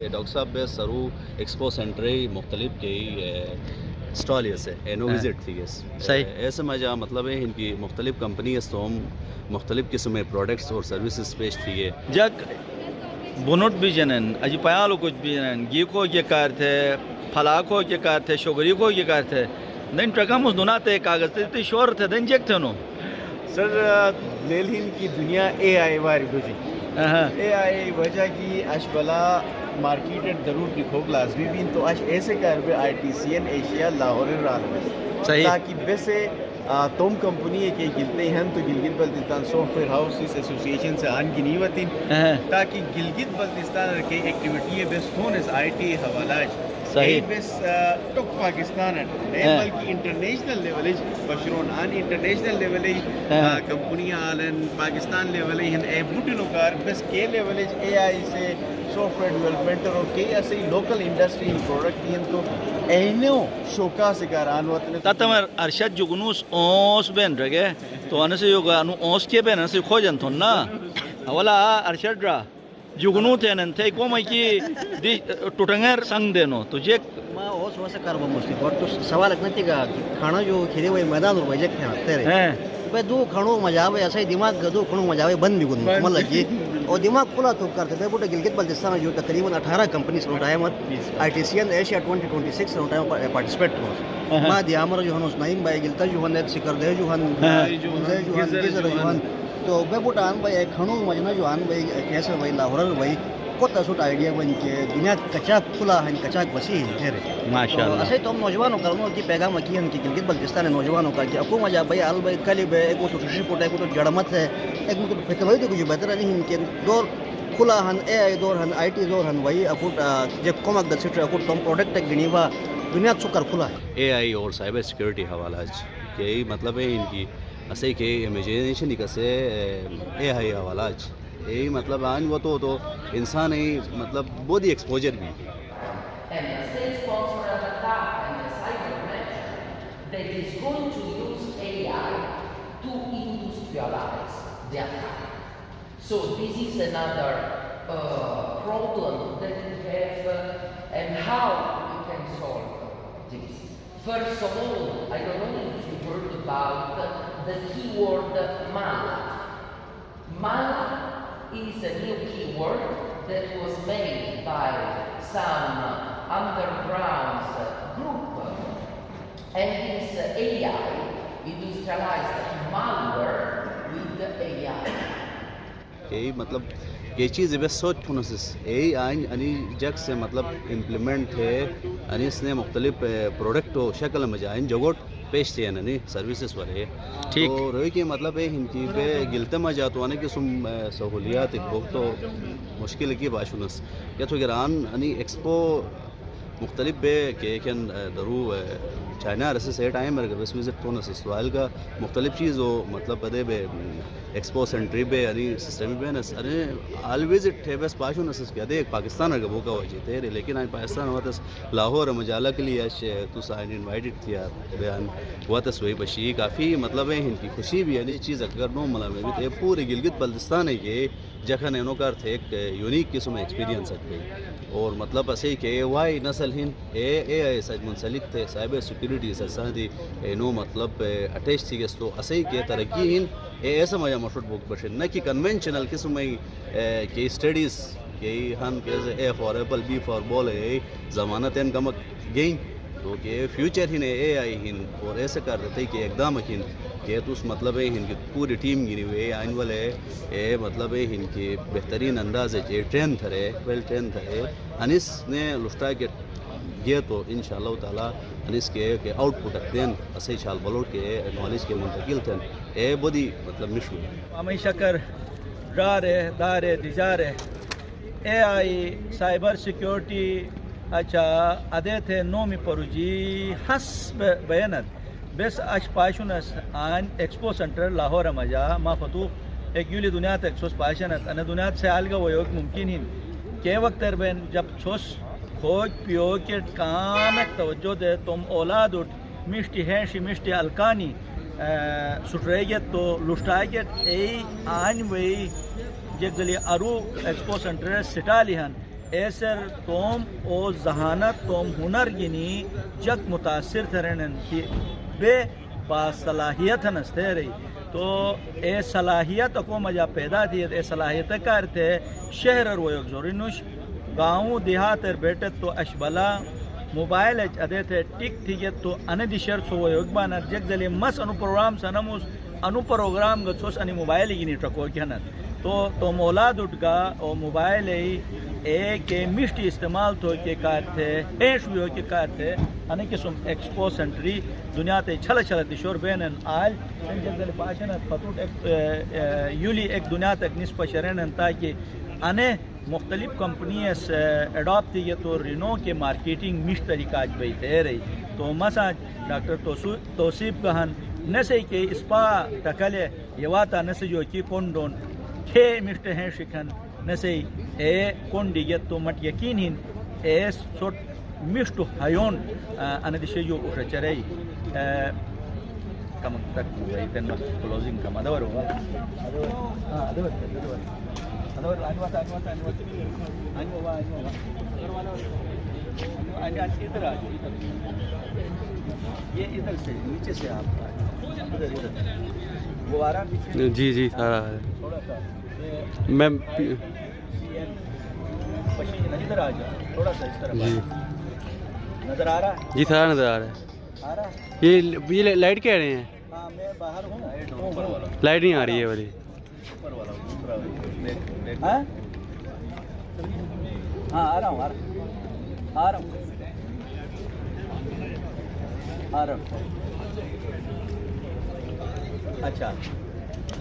Doctor صاحب بے سرو expo centre مختلف کے اسٹال ہے نو وزٹ تھی صحیح ایسے میں جا مطلب ہے ان کی مختلف کمپنی تو ہم مختلف قسم میں پروڈکٹس اور سروسز پیش کی ہے جگ بنوٹ بھی جنن اجی پیالو کچھ بھی جنن گیکو کے کار تھے پھلاکو کے کار تھے شوگری کو کے کار تھے دن ٹرکم اس دوناتے کاغذ تھے شور تھے دن جیک تھے نو سر لیلہن کی دنیا اے آئی واری بجی اے آئی وجہ کی اشبلا مارکیٹ ضرور لکھوک لازمی بھی تو اش ایسے کر بے I T C N Asia Lahore رال میں صحیح تاکہ بیسے توم کمپنی کے گلتے ہیں تو Gilgit Baltistan software houses association سے آن کی نیوتی تاکہ گلگت بلتستان کے ایکٹیویٹی بیس فون اس آئی ٹی حوالہ صحیح بیس ٹوک پاکستان بلکہ انٹرنیشنل لیول بشرون آن انٹرنیشنل لیول کمپنی آلن پاکستان لیول اے بوٹنو کار بس کے لیول اے آئی سے سافٹ ویئر ڈیولپمنٹ اور کئی ایسے لوکل انڈسٹری پروڈکٹ ہیں تو اینو شوکا سے کار آنوات نے تاتمر ارشد جگنوس اوس بین رگے تو انسے یو انو اوس کے بین انسے کھوجن تھون نا اولا ارشد را جگنو تھے نن تھے کو میں کی دی ٹوٹنگر سنگ دینو تو جے ما اوس واسه کار بمستی اور تو سوال اگنتی کا کھانا جو کھیلے ہوئے میدان اور بجک تھے تیرے بے دو کھانو مجاوے ایسے دماغ دو کھانو مجاوے بند بھی گن مطلب کہ اور دماغ کھلا تو کرتے تھے بوٹے گلگت بلتستان جو تقریباً 18 کمپنیز رو time I T C N Asia 2026 رو ٹائم پارٹیسپیٹ ہو ما دی امر جو ہنوس نائم بائی گلتا جو ہن سکر دے جو ہن گزر جو ہن تو بے بوٹا ان بھائی کھانو مجنا جو ان بھائی کیسے بھائی لاہور بھائی کوتا سوٹ آئیڈیا بن کے دنیا کچا کھلا ہے کچا وسیع ہے ماشاءاللہ ایسے تو نوجوانوں کرنو کی پیغام کی ان کی گلگت بلتستان نوجوانوں کا کہ اكو مجا بھائی ال بھائی کلی بے ایک تو شش پوٹ ایک تو جڑمت ہے ایک تو فتوی تو کچھ بہتر نہیں ان کے دور کھلا ہن اے آئی دور ہن آئی ٹی دور ہن وہی اكو جے کومک د سٹر اكو تم پروڈکٹ گنیوا دنیا سکر کھلا ہے اے آئی اور سائبر سیکورٹی حوالہ کہ مطلب ہے ان کی ایسے کہ امیجنیشن کسے اے آئی حوالہ یہی مطلب آن وہ تو انسان ہی مطلب بہت ہی ایکسپوجر بھی And the state sponsor of attack and the cyber threat that is going to use AI to industrialize the attack. So this is another problem that we have and how we can solve this. First of all, I don't know if you heard about the keyword mala. Mala is a new keyword that was made by some underground group, and this AI industrialized malware with AI. یہی مطلب یہ چیز بس سوچ تھونس یہی آئین یعنی جگ سے مطلب امپلیمنٹ تھے یعنی اس نے مختلف پروڈکٹ و شکل میں جائیں جگوٹ پیش تھے یعنی سروسز والے ٹھیک تو روئی کی مطلب ہے ان کی پہ گلتے میں جاتو آنے کی سم سہولیات بہت تو مشکل کی باشونس یا تو گران یعنی ایکسپو مختلف بے کہ درو چائنا رسے سے ٹائم اگر بس وزٹ تھونس سوال کا مختلف چیز ہو مطلب بدے بے ایکسپو سینٹری بے یعنی سسٹم بے نس ارے آلویز تھے بس پاشو نس کیا دے پاکستان اگر بوکا ہو جیتے رہے لیکن آج پاکستان ہوا تس لاہور مجالہ کے لیے تو سائن انوائٹڈ تھی بیان ہوا تس وہی بشی کافی مطلب ہے ان کی خوشی بھی یعنی چیز اگر نو مطلب بھی تھے پورے گلگت بلتستان ہے کہ جگہ نینو کار تھے ایک یونیک قسم ایکسپیرینس ہے اور مطلب ایسے کہ وائی نسل ہند اے آئی سے منسلک تھے سائبر سیکورٹی سے دی نو مطلب اٹیچ تھی گس تو ایسے کہ ترقی ہند ایسا مجھے مشہور بک بشے نہ کہ کنونشنل قسم میں کہ اسٹڈیز کہ ہم کیسے اے فار ایپل بی فار بال ہے ضمانت ان کمک گئیں تو کہ فیوچر ہن اے آئی ہن اور ایسے کر دیتے کہ اقدام ہن کہ تو اس مطلب ہے ہن کی پوری ٹیم گری ہوئے آئین والے اے مطلب ہے ہن کی بہترین انداز ہے ٹرین تھرے ویل ٹرین تھرے انیس نے لسٹا کے گئے تو انشاءاللہ تعالیٰ انیس کے کہ آؤٹ پٹ دین اسے شال بلوٹ کے نالج کے منتقل تھے اے بڑی مطلب مشن ہمیں شکر دارے دیجارے اے آئی سائبر سیکورٹی اچھا ادے تھے نومی پروجی حس بیانت بس اچ پاشونس آن ایکسپو سنٹر لاہور مجا ما فتو ایک یولی دنیا تک سوس پاشنت ان دنیا سے آلگا وہ ایک ممکن ہی کہ وقت بین جب چھوس کھوج پیو کے کام توجہ دے تم اولاد اٹھ مشتی ہینشی مشتی الکانی سٹریگت تو لسٹاگت ای آن وی جگلی ارو ایکسپو سنٹر سٹالی ہن ایسر توم او ذہانت توم ہنر گنی جگ متاثر تھرنن کی بے با صلاحیت نستے رہی تو اے صلاحیت کو مجا پیدا تھی اے صلاحیت کرتے شہر رویک زورینوش گاؤں دیہات بیٹت تو اشبلا موبائل ادے تھے ٹک تھی تو ان دشر سو ویوگبان جگ زلی مس انو پروگرام سنموس انو پروگرام گچوس انی موبائل گینی ٹکو کہنت تو مولاد اٹھگا او موبائل اے کے مشتی استعمال تو کے کارتے ہیش ہوئے کے کارتے انے قسم ایکسپو سنٹری دنیا تے چھل چھل دشور بینن آل جگ زلی پاشنت فتوٹ یولی ایک دنیا تک نسپ شرینن تاکہ انے مختلف کمپنی اڈاپٹ کی تو رینو کے مارکیٹنگ مش طریقہ آج بھائی دے رہی تو مسا ڈاکٹر توصیف کہن نسے کے اسپا ٹکلے یواتا نسے جو کی کونڈون کھے مشت ہیں شکن نسے اے کونڈی گیت تو مٹ یقین ہی اے سوٹ مشت ہیون اندشے جو اٹھ چرئی کم تک تن کلوزنگ کا مدور ہوگا ادھر آ جاؤ یہ ادھر سے نیچے سے آپ ادھر گوارا جی جی سارا ہے تھوڑا سا میں ادھر آ جاؤ تھوڑا سا اس طرح جی نظر آ رہا ہے جی سارا نظر آ رہا ہے آ رہا ہے یہ لائٹ کہہ رہے ہیں ہاں میں باہر ہوں لائٹ نہیں آ رہی ہے والی ہاں آ رہا ہوں آ رہا ہوں اچھا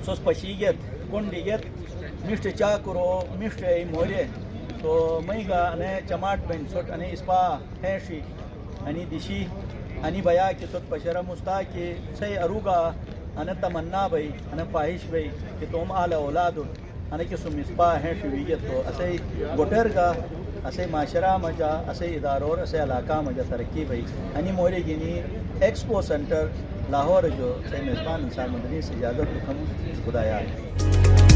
سوس پشیگت کنڈیگت مشت چاکرو مشت ای مورے تو مئیگا انے چماٹ بین سوٹ انے اسپا ہیشی انی دشی انی بیا کی سوٹ پشرا مستا کی سی اروگا انا تمنا بھئی انا خواہش بھئی کہ تم آل اولاد انا کسم اسپا ہیشی ویگت تو اسے گوٹر کا اسے معاشرہ مجا اسے ادارور اسے علاقہ مجا ترقی بھئی انی مورے گینی ایکسپو سنٹر لاہور جو سے میزبان انسان مدنی سے اجازت خدایا ہے